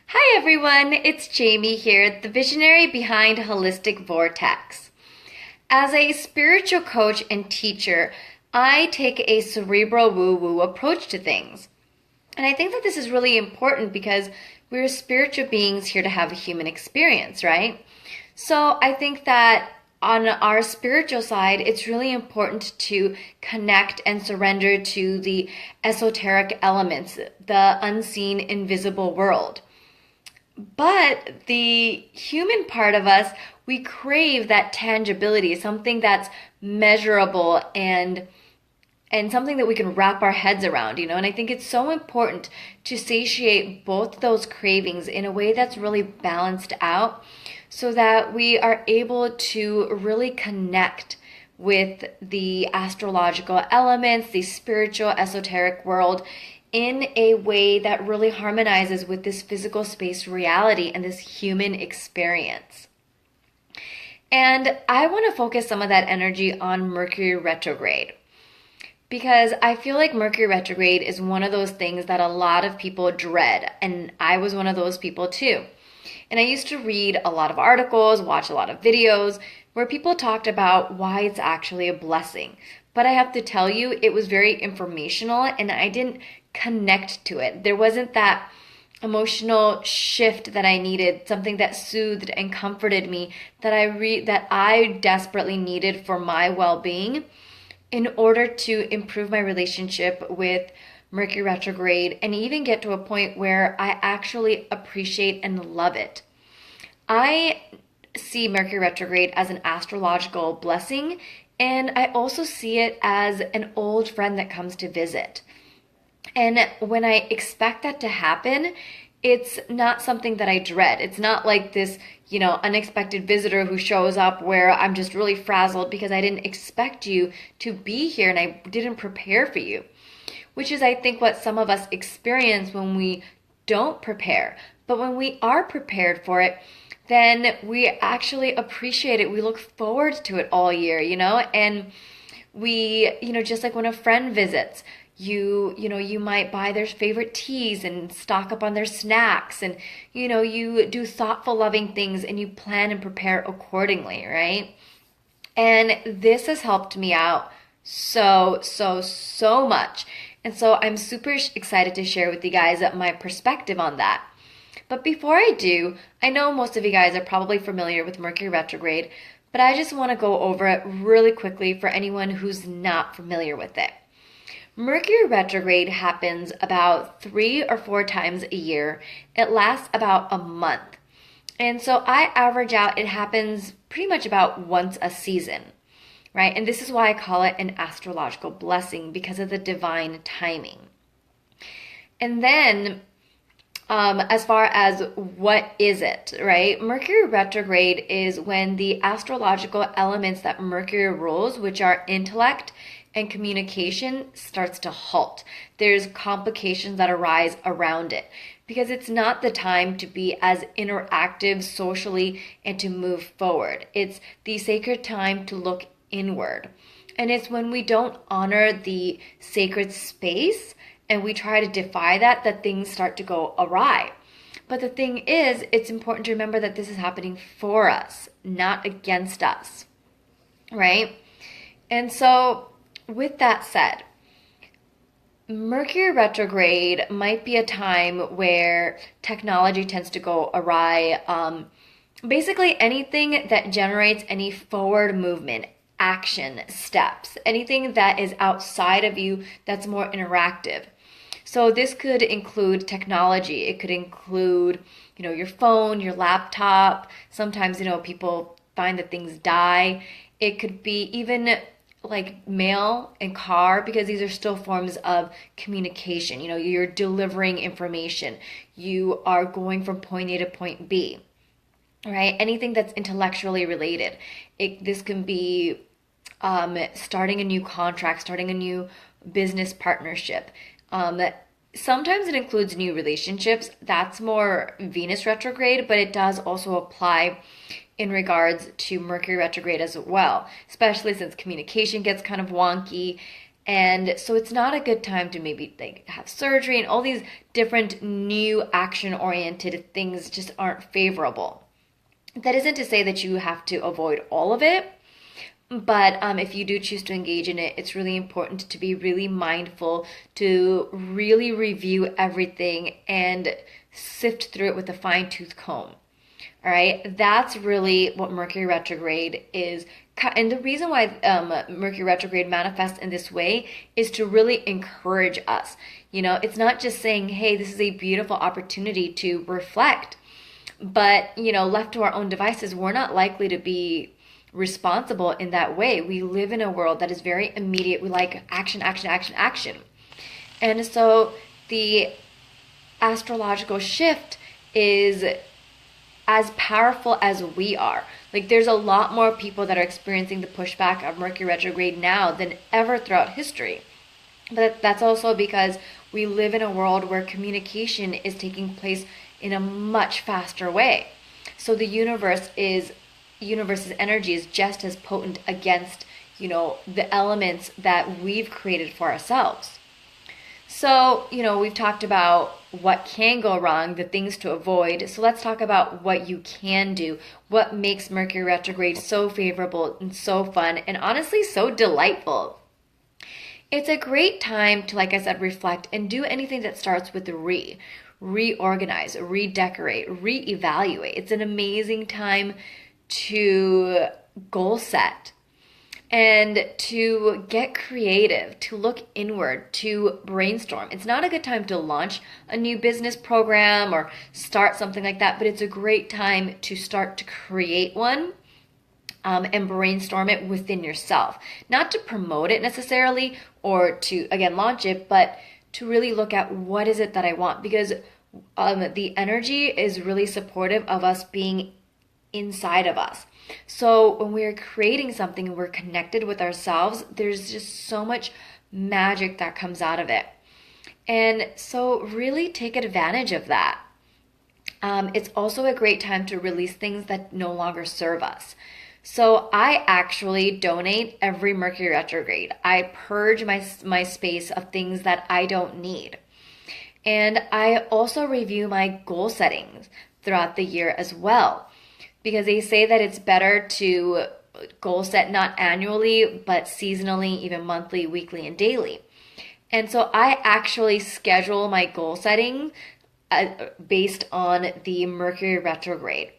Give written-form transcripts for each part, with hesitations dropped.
Hi everyone, it's Jaymie here, the visionary behind Holistic Vortex. As a spiritual coach and teacher, I take a cerebral woo-woo approach to things. And I think that this is really important because we're spiritual beings here to have a human experience, right? So I think that on our spiritual side, it's really important to connect and surrender to the esoteric elements, the unseen, invisible world. But the human part of us, we crave that tangibility, something that's measurable and something that we can wrap our heads around, And I think it's so important to satiate both those cravings in a way that's really balanced out so that we are able to really connect with the astrological elements, the spiritual, esoteric world in a way that really harmonizes with this physical space reality and this human experience. And I want to focus some of that energy on Mercury retrograde because I feel like Mercury retrograde is one of those things that a lot of people dread, and I was one of those people too. And I used to read a lot of articles, watch a lot of videos where people talked about why it's actually a blessing. But I have to tell you, it was very informational and I didn't connect to it. There wasn't that emotional shift that I needed, something that soothed and comforted me that I desperately needed for my well-being in order to improve my relationship with Mercury retrograde and even get to a point where I actually appreciate and love it. I see Mercury retrograde as an astrological blessing, and I also see it as an old friend that comes to visit. And when I expect that to happen, it's not something that I dread. It's not like this, unexpected visitor who shows up where I'm just really frazzled because I didn't expect you to be here and I didn't prepare for you. Which is, I think, what some of us experience when we don't prepare. But when we are prepared for it, then we actually appreciate it. We look forward to it all year, And we, just like when a friend visits, you might buy their favorite teas and stock up on their snacks, and you do thoughtful, loving things and you plan and prepare accordingly, right? And this has helped me out so much. And so I'm super excited to share with you guys my perspective on that. But before I do, I know most of you guys are probably familiar with Mercury retrograde, but I just want to go over it really quickly for anyone who's not familiar with it. Mercury retrograde happens about 3 or 4 times a year. It lasts about a month. And so I average out it happens pretty much about once a season, right? And this is why I call it an astrological blessing, because of the divine timing. And then as far as what is it, right? Mercury retrograde is when the astrological elements that Mercury rules, which are intellect and communication, starts to halt. There's complications that arise around it because it's not the time to be as interactive socially and to move forward. It's the sacred time to look inward. And it's when we don't honor the sacred space and we try to defy that things start to go awry. But the thing is, it's important to remember that this is happening for us, not against us, right? And so with that said, Mercury retrograde might be a time where technology tends to go awry. Basically anything that generates any forward movement, action, steps, anything that is outside of you that's more interactive. So this could include technology. It could include, your phone, your laptop. Sometimes, people find that things die. It could be even like mail and car, because these are still forms of communication. You're delivering information. You are going from point A to point B, right? Anything that's intellectually related. This can be starting a new contract, starting a new business partnership. Sometimes it includes new relationships. That's more Venus retrograde, but it does also apply in regards to Mercury retrograde as well, especially since communication gets kind of wonky And so it's not a good time to maybe like have surgery, and all these different new action oriented things just aren't favorable. That isn't to say that you have to avoid all of it, but if you do choose to engage in it, it's really important to be really mindful, to really review everything and sift through it with a fine-tooth comb. All right, that's really what Mercury retrograde is. And the reason why Mercury retrograde manifests in this way is to really encourage us. It's not just saying, hey, this is a beautiful opportunity to reflect. But, left to our own devices, we're not likely to be responsible in that way. We live in a world that is very immediate. We like action, action, action, action. And so the astrological shift is as powerful as we are. Like, there's a lot more people that are experiencing the pushback of Mercury retrograde now than ever throughout history. But that's also because we live in a world where communication is taking place in a much faster way. So the universe's energy is just as potent against, the elements that we've created for ourselves. So, we've talked about what can go wrong, the things to avoid. So let's talk about what you can do. What makes Mercury retrograde so favorable and so fun and honestly so delightful? It's a great time to, like I said, reflect and do anything that starts with reorganize, redecorate, reevaluate. It's an amazing time to goal set and to get creative, to look inward, to brainstorm. It's not a good time to launch a new business program or start something like that, but it's a great time to start to create one and brainstorm it within yourself. Not to promote it necessarily or to, again, launch it, but to really look at what is it that I want, because the energy is really supportive of us being inside of us. So when we're creating something and we're connected with ourselves, there's just so much magic that comes out of it. And so really take advantage of that. It's also a great time to release things that no longer serve us. So I actually donate every Mercury retrograde. I purge my space of things that I don't need. And I also review my goal settings throughout the year as well, because they say that it's better to goal set not annually, but seasonally, even monthly, weekly, and daily. And so I actually schedule my goal setting based on the Mercury retrograde.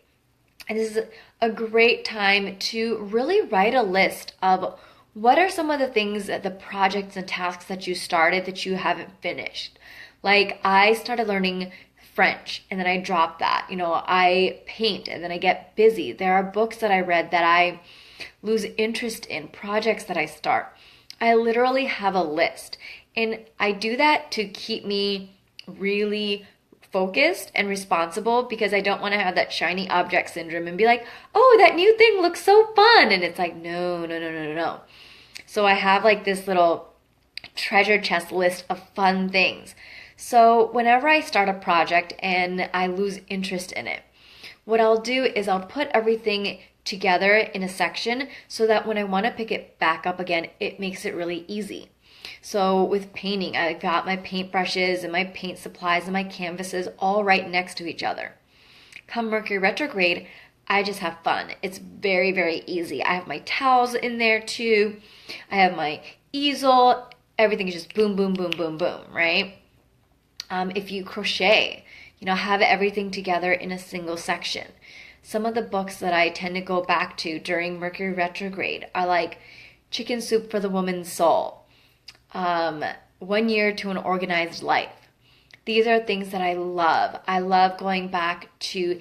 And this is a great time to really write a list of what are some of the things, the projects and tasks that you started that you haven't finished. Like, I started learning French and then I dropped that. I paint and then I get busy. There are books that I read that I lose interest in, projects that I start. I literally have a list, and I do that to keep me really focused and responsible, because I don't want to have that shiny object syndrome and be like, oh, that new thing looks so fun. And it's like, no. So I have like this little treasure chest list of fun things. So whenever I start a project and I lose interest in it, what I'll do is I'll put everything together in a section so that when I want to pick it back up again, it makes it really easy. So with painting, I got my paintbrushes and my paint supplies and my canvases all right next to each other. Come Mercury retrograde, I just have fun. It's very, very easy. I have my towels in there too. I have my easel. Everything is just boom, boom, boom, boom, boom, right? If you crochet, have everything together in a single section. Some of the books that I tend to go back to during Mercury retrograde are like Chicken Soup for the Woman's Soul, 1 Year to an Organized Life. These are things that I love. I love going back to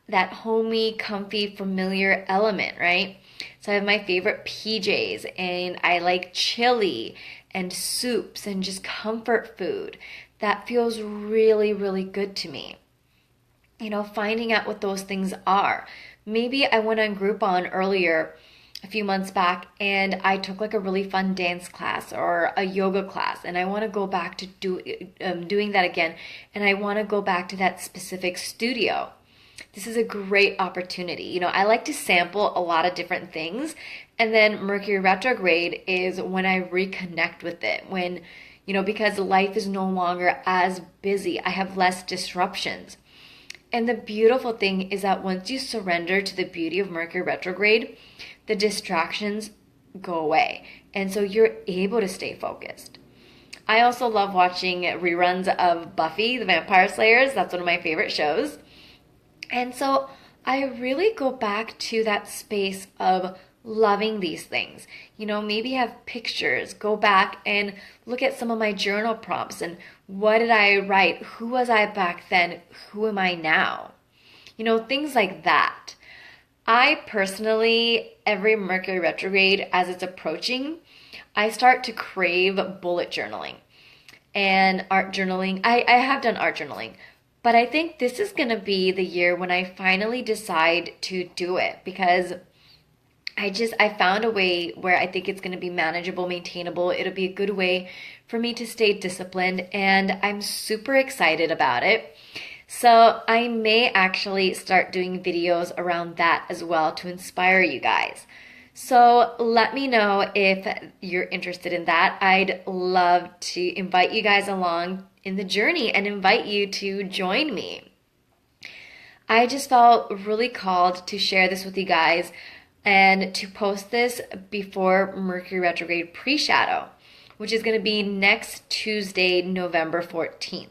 that homey, comfy, familiar element, right? So I have my favorite PJs, and I like chili and soups and just comfort food. That feels really, really good to me. Finding out what those things are. Maybe I went on Groupon earlier a few months back and I took like a really fun dance class or a yoga class, and I want to go back to doing that again, and I want to go back to that specific studio. this is a great opportunity. I like to sample a lot of different things. And then Mercury retrograde is when I reconnect with it, when, because life is no longer as busy. I have less disruptions. And the beautiful thing is that once you surrender to the beauty of Mercury retrograde, the distractions go away. And so you're able to stay focused. I also love watching reruns of Buffy the Vampire Slayers. That's one of my favorite shows. And so I really go back to that space of loving these things. Maybe have pictures, go back and look at some of my journal prompts and what did I write? Who was I back then? Who am I now? Things like that. I personally, every Mercury retrograde as it's approaching, I start to crave bullet journaling and art journaling. I have done art journaling, but I think this is going to be the year when I finally decide to do it, because I found a way where I think it's going to be manageable, maintainable. It'll be a good way for me to stay disciplined, and I'm super excited about it. So I may actually start doing videos around that as well to inspire you guys. So let me know if you're interested in that. I'd love to invite you guys along in the journey and invite you to join me. I just felt really called to share this with you guys and to post this before Mercury retrograde pre-shadow, which is going to be next Tuesday, November 14th.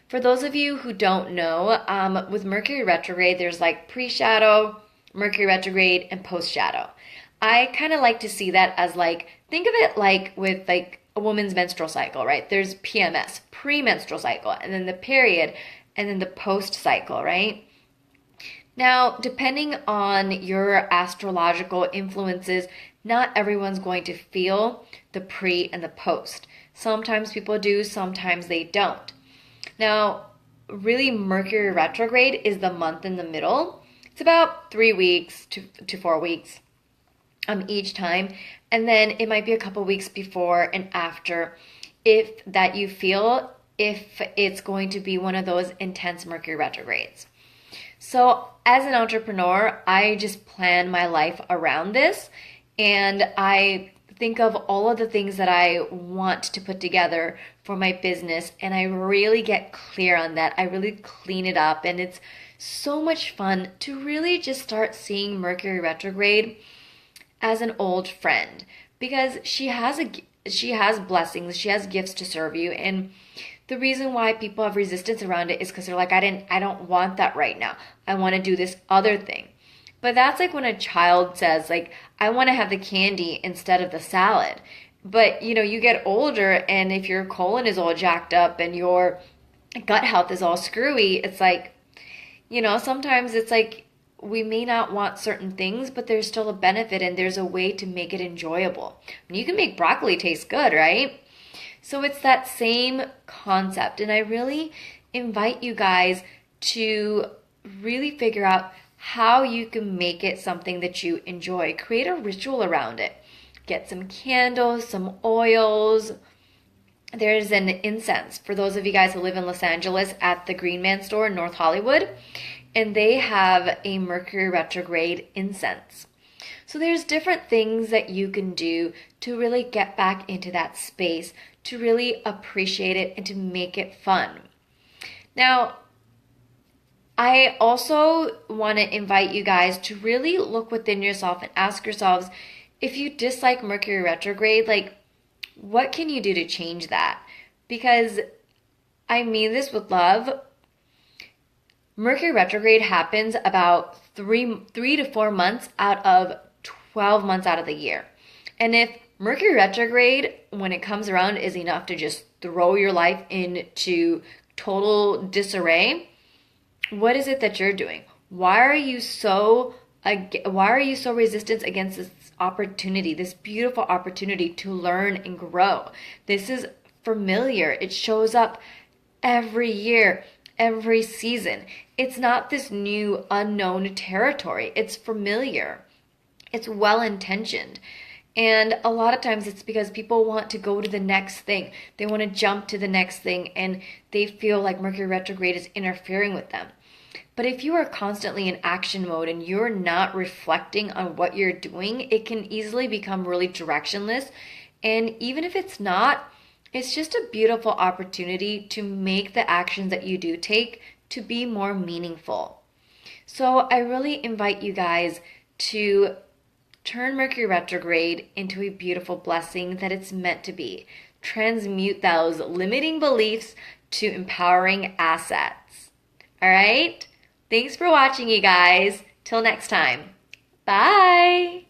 For those of you who don't know, with Mercury retrograde, there's like pre-shadow, Mercury retrograde, and post-shadow. I kind of like to see that as like, think of it like with like a woman's menstrual cycle, right? There's PMS, premenstrual cycle, and then the period, and then the post-cycle, right? Now, depending on your astrological influences, not everyone's going to feel the pre and the post. Sometimes people do, sometimes they don't. Now, really, Mercury retrograde is the month in the middle. It's about 3 weeks to 4 weeks each time. And then it might be a couple weeks before and after if it's going to be one of those intense Mercury retrogrades. So as an entrepreneur, I just plan my life around this, and I think of all of the things that I want to put together for my business, and I really get clear on that. I really clean it up, and it's so much fun to really just start seeing Mercury retrograde as an old friend, because she has blessings, she has gifts to serve you. And the reason why people have resistance around it is because they're like, I don't want that right now. I want to do this other thing. But that's like when a child says, like, I want to have the candy instead of the salad. But, you get older, and if your colon is all jacked up and your gut health is all screwy, it's like, sometimes it's like we may not want certain things, but there's still a benefit and there's a way to make it enjoyable. And you can make broccoli taste good, right? So it's that same concept. And I really invite you guys to really figure out how you can make it something that you enjoy. Create a ritual around it. Get some candles, some oils. There's an incense for those of you guys who live in Los Angeles at the Green Man store in North Hollywood, and they have a Mercury retrograde incense. So there's different things that you can do to really get back into that space, to really appreciate it and to make it fun. Now, I also want to invite you guys to really look within yourself and ask yourselves, if you dislike Mercury retrograde, like, what can you do to change that? Because I mean this with love. Mercury retrograde happens about 3 to 4 months out of 12 months out of the year. And if Mercury retrograde, when it comes around, is enough to just throw your life into total disarray, what is it that you're doing? Why are you so resistant against this opportunity, this beautiful opportunity to learn and grow? This is familiar. It shows up every year, every season. It's not this new unknown territory. It's familiar. It's well-intentioned. And a lot of times it's because people want to go to the next thing. They want to jump to the next thing and they feel like Mercury retrograde is interfering with them. But if you are constantly in action mode and you're not reflecting on what you're doing, it can easily become really directionless. And even if it's not, it's just a beautiful opportunity to make the actions that you do take to be more meaningful. So I really invite you guys to turn Mercury retrograde into a beautiful blessing that it's meant to be. Transmute those limiting beliefs to empowering assets. All right? Thanks for watching, you guys. Till next time. Bye.